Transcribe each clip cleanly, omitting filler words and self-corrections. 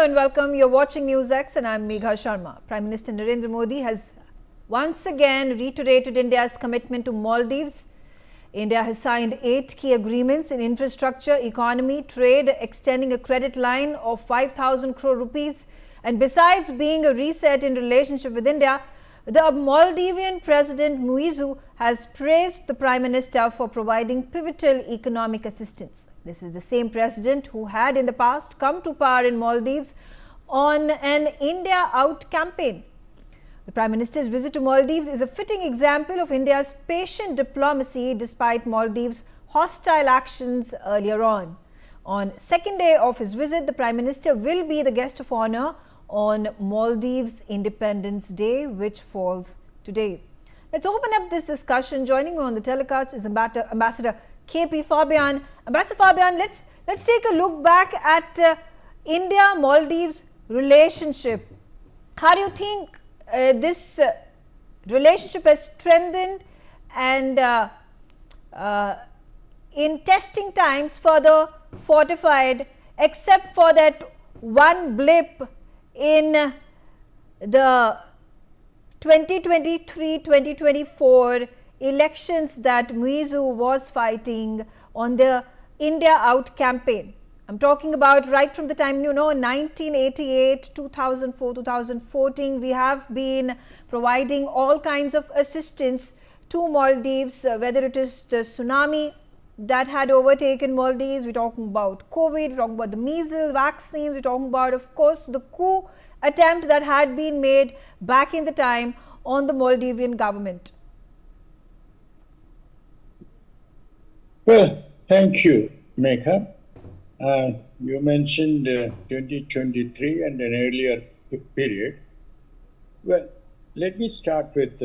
Hello and welcome. You're watching NewsX and I'm Megha Sharma. Prime Minister Narendra Modi has once again reiterated India's commitment to Maldives. India has signed 8 key agreements in infrastructure, economy, trade, extending a credit line of 5,000 crore rupees. And besides being a reset in relationship with India, the Maldivian President Muizzu has praised the Prime Minister for providing pivotal economic assistance. This is the same president who had in the past come to power in Maldives on an India Out campaign. The Prime Minister's visit to Maldives is a fitting example of India's patient diplomacy despite Maldives' hostile actions earlier on. On second day of his visit, the Prime Minister will be the guest of honor on Maldives Independence Day, which falls today. Let's open up this discussion. Joining me on the telecast is Ambassador KP Fabian. Ambassador Fabian, let's take a look back at India-Maldives relationship. How do you think this relationship has strengthened and in testing times further fortified, except for that one blip in the 2023-2024 elections that Muizzu was fighting on the India Out campaign? I'm talking about right from the time, 1988, 2004, 2014, we have been providing all kinds of assistance to Maldives, whether it is the tsunami that had overtaken Maldives, we're talking about COVID, we're talking about the measles vaccines, we're talking about, of course, the coup attempt that had been made back in the time on the Maldivian government. Well, thank you, Megha. You mentioned 2023 and an earlier period. Well, let me start with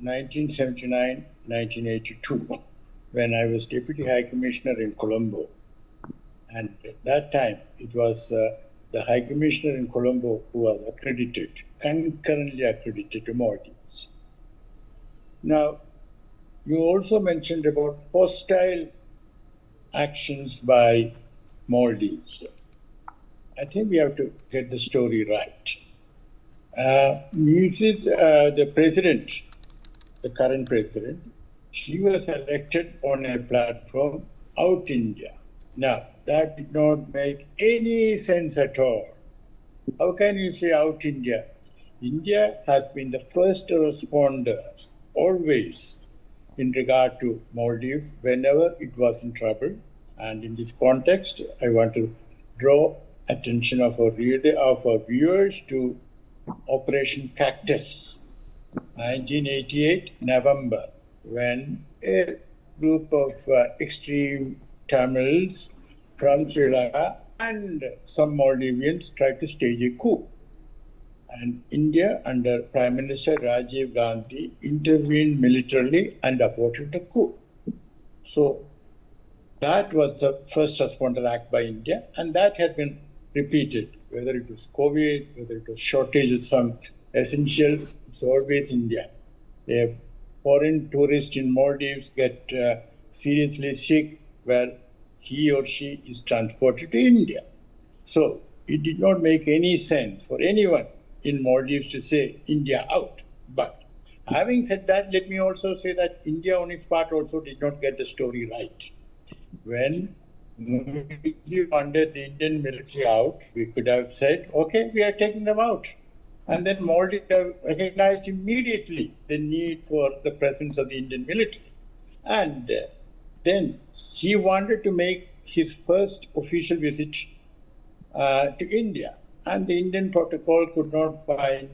1979-1982, when I was Deputy High Commissioner in Colombo. And at that time, it was the High Commissioner in Colombo who was accredited, concurrently accredited to Maldives. Now, you also mentioned about hostile actions by Maldives. I think we have to get the story right. The president, the current president, he was elected on a platform, Out India. Now, that did not make any sense at all. How can you say Out India? India has been the first responder, always, in regard to Maldives, whenever it was in trouble. And in this context, I want to draw attention of our viewers to Operation Cactus, 1988, November, when a group of extreme Tamils from Sri Lanka and some Maldivians tried to stage a coup. And India, under Prime Minister Rajiv Gandhi, intervened militarily and aborted the coup. So that was the first responder act by India, and that has been repeated, whether it was COVID, whether it was shortage of some essentials, it's always India. A foreign tourist in Maldives get seriously sick, where he or she is transported to India. So it did not make any sense for anyone in Maldives to say India out. But having said that, let me also say that India on its part also did not get the story right. When Muizzu wanted the Indian military out, we could have said, okay, we are taking them out. And then Maldives recognized immediately the need for the presence of the Indian military. And then he wanted to make his first official visit to India. And the Indian protocol could not find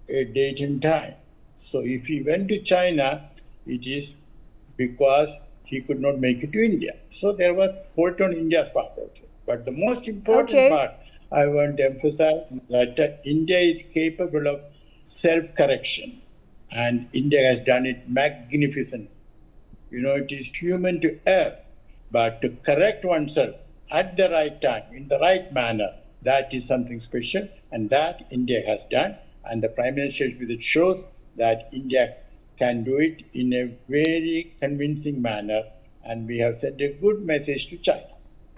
a date and time. So if he went to China, it is because he could not make it to India. So there was fault on India's part also. But the most important part, I want to emphasize that India is capable of self-correction. And India has done it magnificently. It is human to err, but to correct oneself at the right time, in the right manner, that is something special, and that India has done. And the Prime Minister's visit shows that India can do it in a very convincing manner, and we have sent a good message to China.